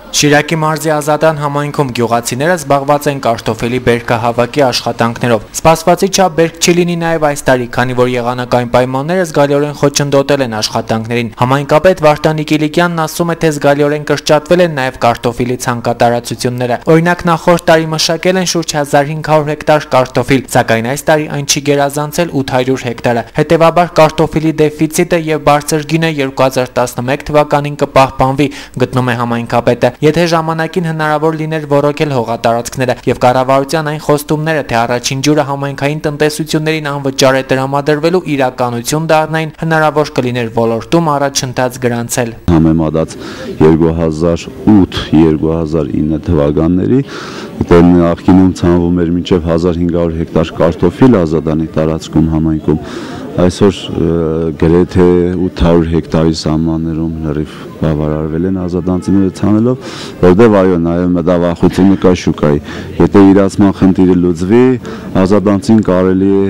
Շիրակի մարզի Ազատան համայնքում գյուղացիները զբաղված են կարտոֆիլի բերքահավաքի աշխատանքներով։ Սպասվածի չափ բերք չի լինի նաև այս տարի, քանի որ եղանակային պայմանները զգալիորեն խոչընդոտել են աշխատանքներին։ Համայնքապետ Վարդան Կիլիկյանն ասում է, թե զգալիորեն կրճատվել են նաև կարտոֆիլի ցանկատարածությունները։ Օրինակ նախորդ տարի մշակել են շուրջ 1500 հեկտար կարտոֆիլ, սակայն այս տարի այն չի գերազանցել 800 հեկտարը։ Հետևաբար կարտոֆիլի դեֆիցիտը եւ բարձր գինը 2011 թվականին կպահպանվի, գտնում է համայնքապետը։ Եթե ժամանակին հնարավոր լիներ ոռոգել հողատարածքները եւ կառավարության այն խոստումները, թե առաջին ջուրը համայնքային տնտեսություններին անվճար է տրամադրվելու իրականություն դառնային, հնարավոր կլիներ ոլորտում առաջընթաց գրանցել։ Համեմատած 2008-2009 թվականների նախկինում ցանվում էր մինչև 1500 հեկտար կարտոֆիլ Ազատանի տարածքում համայնքում, այսօր գրեթե 800 հեկտարի սահմաններում լրիվ բավարարվել են ազատանցիները ցանելով, որտեղ այո նաև մտավախությունը կա շուկայի։ Եթե իրացման խնդիրը լուծվի, ազատանցին կարելի է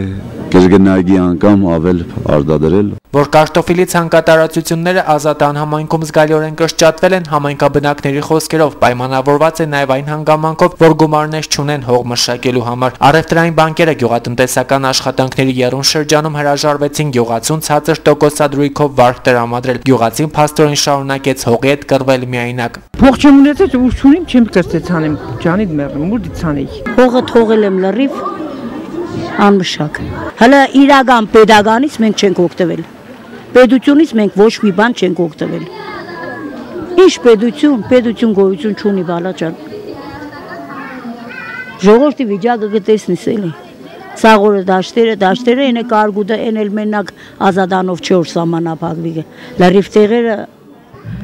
կրկնակի անգամ ավել արտադրել։ Որ կարտոֆիլի ցանկատարածությունները Ազատան համայնքում զգալիորեն կրճատվել են, համայնքաբնակների խոսքերով պայմանավորված է նաև այն հանգամանքով, որ գումարներ չունեն հող մշակելու համար։ Առևտրային բանկերը գյուղատնտեսական աշխատանքների եռուն շրջանում հրաժարվեցին գյուղացուն ցածր տոկոսադրույքով վարկ տրամադրել։ Գյուղացին փաստորեն շարունակեց հողի հետ կռվել միայնակ։ Փող չեմ ունեցել, ուժ չունիմ, չեմ կրծեց անեմ, ջանիդ մեռնեմ, ուր դիցանեի։ Հողը թողել եմ լրիվ անմշակ։ Հələ իրական pedagoganից մենք չենք օգտվել։ Պետությունից մենք ոչ մի բան չենք օգտվել։ Ինչ պետություն գոյություն չունի բալաճան։ Ժողովրդի վիճակը կտեսնես էլի։ Սաղորը դաշտերը են կարգուդը են էլ մենակ Ազատանով չէ որ սահմանափակվի։ Լրիվ տեղերը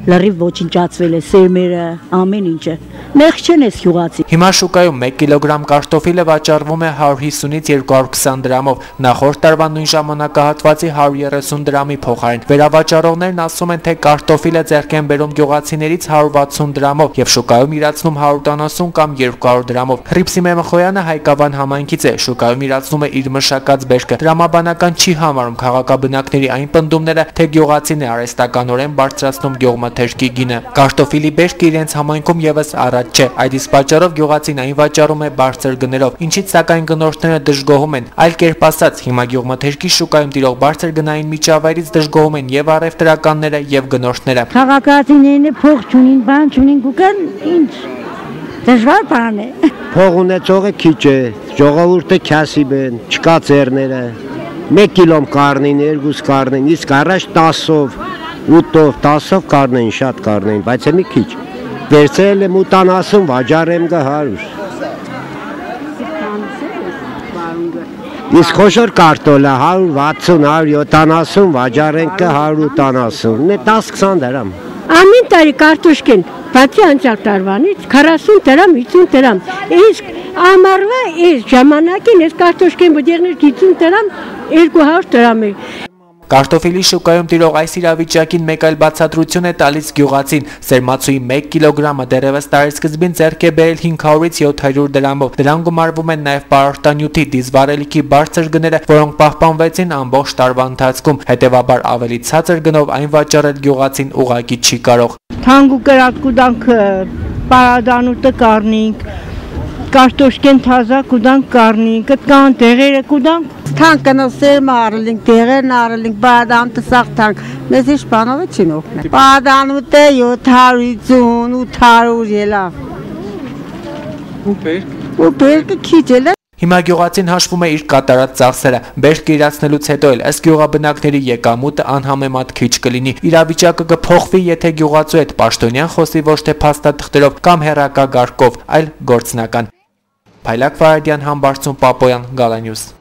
լրիվ ոչնչացվել է, սերմերը, ամեն ինչը։ Մեղ չեն էս գյուղացի։ Հիմա շուկայում 1 կիլոգրամ կարտոֆիլը վաճառվում է 150-ից 220 դրամով, նախորդ տարվա նույն ժամանակահատվածի 130 դրամի փոխարեն։ Վերավաճառողներն ասում են, թե կարտոֆիլը ձեռք են բերում գյուղացիներից 160 դրամով եւ շուկայում իրացնում 170 կամ 200 դրամով։ Հռիփսի Մեմխոյանը Հայկավան համայնքից է, շուկայում իրացնում է իր մշակած բերքը։ Տրամաբանական չի համարում քաղաքաբնակների այն պնդումները, թե գյուղացին է արհեստականորեն բարձրացնում գյուղմթերքի գինը։ Կարտոֆիլի բերքը իրենց համայնքում եւս առաջ չէ, այդ իսկ պատճառով գյուղացին այն վաճառում է բարձր գներով, ինչից սակայն գնորդները դժգոհում են։ Այլ կերպ ասած, հիմա գյուղմթերքի շուկայում տիրող բարձր գնային միջավայրից դժգոհում են եւ առևտրականները եւ գնորդները։ Քաղաքացիներն փող չունին, բան չունին, գուկան ինչ դժվար բան է։ Փող ունեցողը քիչ է, ժողովուրդը քյասիբ են, չկա ծերները։ 1 կիլոմ կառնին, 2 կառնին, իսկ առաջ 10-ով, 8-ով, 10-ով կառնեն, շատ կառնեն, բայց մի քիչ։ Վերցրել եմ 80, վաճառեմ 100։ Իսկ խոշոր կարտոլը 160, 170, վաճառենք 180, 10-20 դրամ։ Ամեն տարի կարտոշկեն, բացի անցյալ տարվանից 40 դրամ, 50 դրամ։ Իսկ ամառվա այս ժամանակին այս կարտոշկեն բդերներ 50 դրամ, 200 դրամ է։ Կարտոֆիլի շուկայում տիրող այս իրավիճակին մեկ այլ բացատրություն է տալիս գյուղացին։ Սերմացուի 1 կիլոգրամը դեռևս տարեսկզբին ձեռք է բերել 500-ից 700 դրամով։ Դրան գումարվում են նաև պարարտանյութի, դիզվառելիքի բարձր գները, որոնք պահպանվեցին ամբողջ տարվա ընթացքում։ Հետևաբար ավելի ցածր գնով այն վաճառել գյուղացին ուղղակի չի կարող։ Թանգու կրակ կուդանք պարադանուտը կառնինք, կարտոշկեն թազա կուդանք կառնինք, կան տեղերը կուդանք Թանկը սերմը առլինք, տեղերն առլինք, բադանուտը սաղ թանք, մեզ ինչ բանով է չին օգնել։ Բադանուտը 750, 800 ելա։ Ու բերքը քիչ էլ է։ Հիմա գյուղացին հաշվում է իր կատարած ծախսերը, բերք իրացնելուց հետո էլ ըստ գյուղաբնակների եկամուտը անհամեմատ քիչ կլինի։ Իրավիճակը կփոխվի, եթե գյուղացու հետ պաշտոնյան խոսի ոչ թե փաստաթղթերով կամ հեռակարգով, այլ գործնական։ Փայլակ Վարադյան, Համբարձում Պապոյան, Գալանյուս։